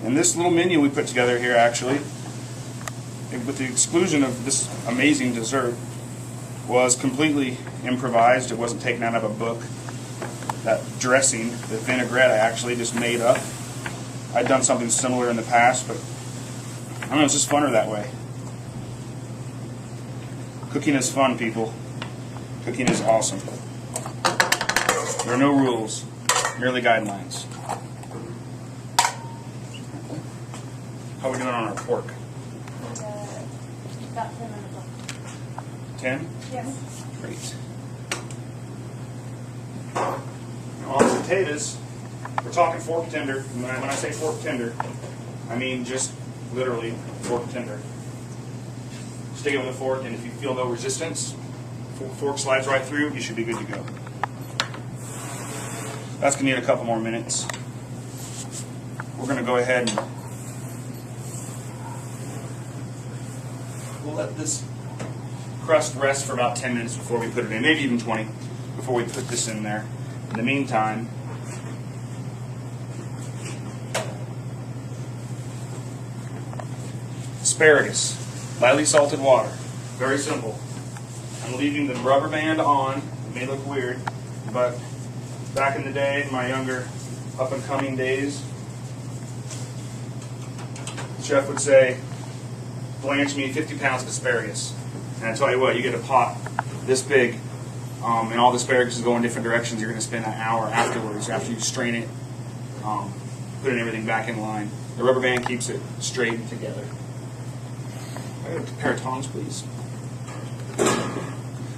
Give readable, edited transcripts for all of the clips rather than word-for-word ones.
And this little menu we put together here, actually, with the exclusion of this amazing dessert, was completely improvised. It wasn't taken out of a book. That dressing, the vinaigrette, I actually just made up. I'd done something similar in the past, but I don't know, it's just funner that way. Cooking is fun, people. Cooking is awesome. There are no rules, merely guidelines. How are we doing on our pork? About 10 minutes. 10? Yes. Great. Now on the potatoes, we're talking fork tender. When I say fork tender, I mean just literally fork tender. Stick it with a fork, and if you feel no resistance, fork slides right through, you should be good to go. That's going to need a couple more minutes. We're going to go ahead and we'll let this crust rest for about 10 minutes before we put it in, maybe even 20 before we put this in there. In the meantime, asparagus, lightly salted water, very simple. I'm leaving the rubber band on. It may look weird, but back in the day, in my younger up-and-coming days, the chef would say, blanch me 50 pounds of asparagus. And I tell you what, you get a pot this big, and all the asparagus is going different directions. You're going to spend an hour afterwards, after you strain it, putting everything back in line. The rubber band keeps it straight and together. I got a pair of tongs, please.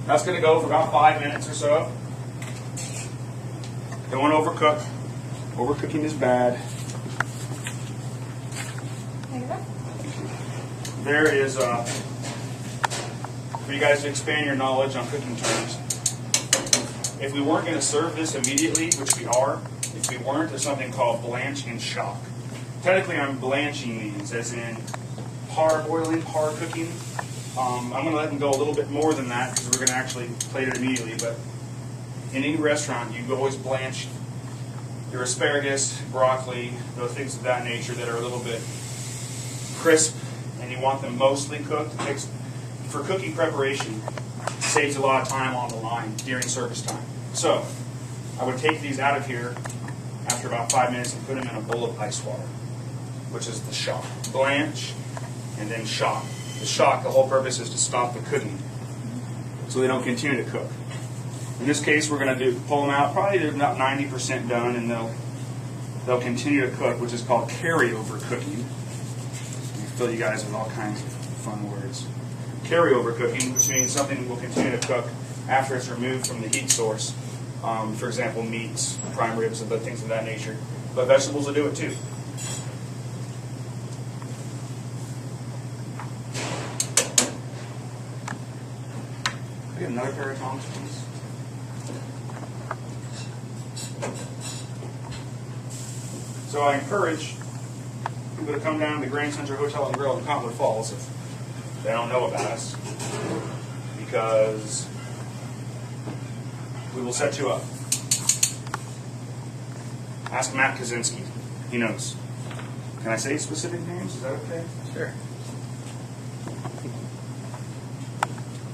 That's going to go for about 5 minutes or so. Don't want to overcook. Overcooking is bad. There you go. There is, for you guys to expand your knowledge on cooking terms, if we weren't going to serve this immediately, which we are, if we weren't, there's something called blanch and shock. Technically, I'm blanching these, as in parboiling, par cooking. I'm going to let them go a little bit more than that because we're going to actually plate it immediately. But in any restaurant, you always blanch your asparagus, broccoli, those things of that nature that are a little bit crisp, and you want them mostly cooked. It takes, for cooking preparation, it saves a lot of time on the line during service time. So I would take these out of here after about 5 minutes and put them in a bowl of ice water, which is the shock. Blanch and then shock. The shock, the whole purpose is to stop the cooking so they don't continue to cook. In this case, we're going to pull them out. Probably they're about 90% done, and they'll continue to cook, which is called carryover cooking. We fill you guys with all kinds of fun words. Carryover cooking, which means something will continue to cook after it's removed from the heat source. For example, meats, prime ribs, and things of that nature. But vegetables will do it too. Get another pair of tongs, please. So I encourage people to come down to the Grand Central Hotel and Grill in Cottonwood Falls if they don't know about us, because we will set you up. Ask Matt Kaczynski. He knows. Can I say specific names? Is that okay? Sure.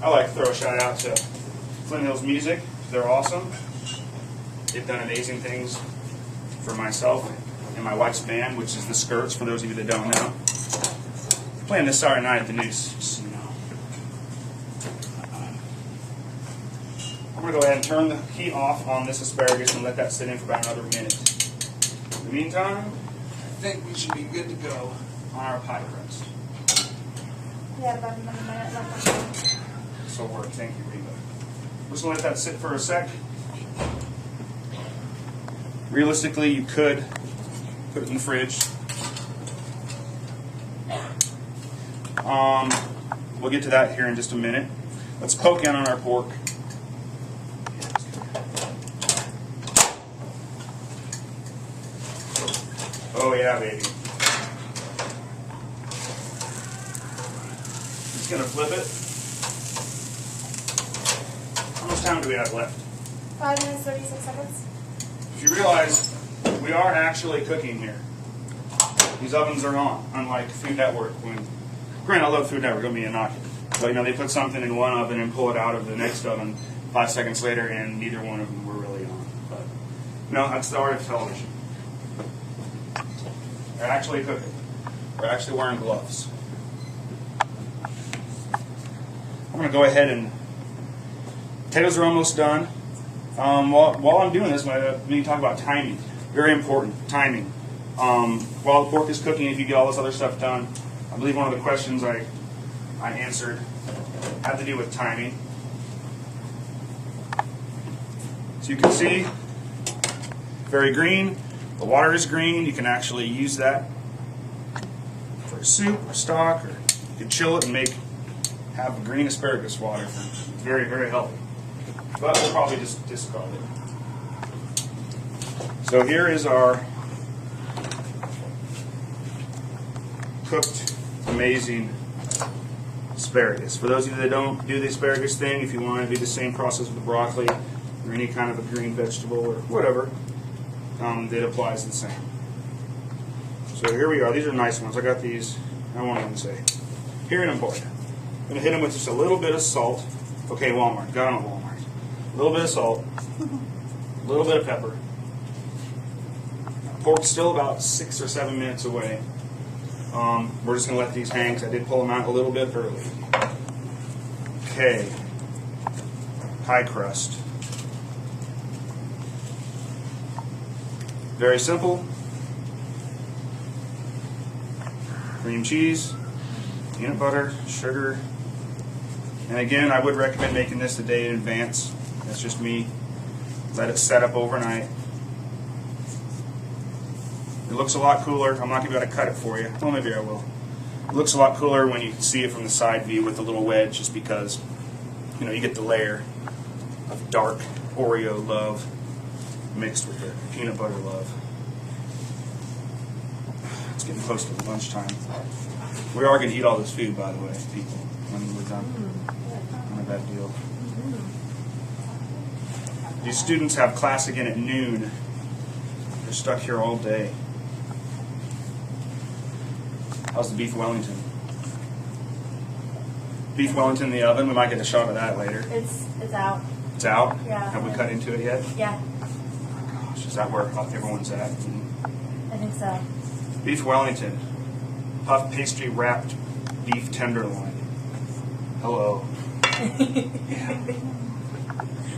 I like to throw a shout out to Flint Hills Music. They're awesome. They've done amazing things for myself and my wife's band, which is the Skirts, for those of you that don't know. We're playing this Saturday night at the Noose, just so you know. I'm going to go ahead and turn the heat off on this asparagus and let that sit in for about another minute. In the meantime, I think we should be good to go on our pie crust. We have about another minute left. So work. Thank you, Reba. We're just going to let that sit for a sec. Realistically, you could put it in the fridge. We'll get to that here in just a minute. Let's poke in on our pork. Oh yeah, baby. Just going to flip it. How much time do we have left? 5 minutes, 36 seconds. If you realize, we are actually cooking here. These ovens are on, unlike Food Network. Granted, I love Food Network, don't mean to knock it. But they put something in one oven and pull it out of the next oven 5 seconds later, and neither one of them were really on. But that's the art of television. They're actually cooking. We're actually wearing gloves. I'm going to go ahead and potatoes are almost done. While I'm doing this, we need to talk about timing. Very important, timing. While the pork is cooking, if you get all this other stuff done, I believe one of the questions I answered had to do with timing. So you can see, very green. The water is green. You can actually use that for soup or stock, or you can chill it and have green asparagus water. It's very, very healthy. But we'll probably just discard it. So here is our cooked, amazing asparagus. For those of you that don't do the asparagus thing, if you want to do the same process with the broccoli or any kind of a green vegetable or whatever, it applies the same. So here we are. These are nice ones. I got these, I won't even say. Here in Emporia. I'm going to hit them with just a little bit of salt. Okay, Walmart. Got them at Walmart. A little bit of salt. A little bit of pepper. Pork's still about 6 or 7 minutes away. We're just going to let these hang because I did pull them out a little bit early. Okay. Pie crust. Very simple. Cream cheese, peanut butter, sugar. And again, I would recommend making this a day in advance. That's just me. Let it set up overnight. It looks a lot cooler. I'm not going to be able to cut it for you. Well, maybe I will. It looks a lot cooler when you can see it from the side view with the little wedge, just because you get the layer of dark Oreo love mixed with the peanut butter love. It's getting close to lunchtime. We are going to eat all this food, by the way, people, when we're done. Not a bad deal. These students have class again at noon. They're stuck here all day. How's the beef Wellington? Beef Wellington in the oven. We might get a shot of that later. It's out. It's out? Yeah. Have we cut into it yet? Yeah. Oh gosh, is that where everyone's at? I think so. Beef Wellington. Puff pastry wrapped beef tenderloin. Hello. Yeah.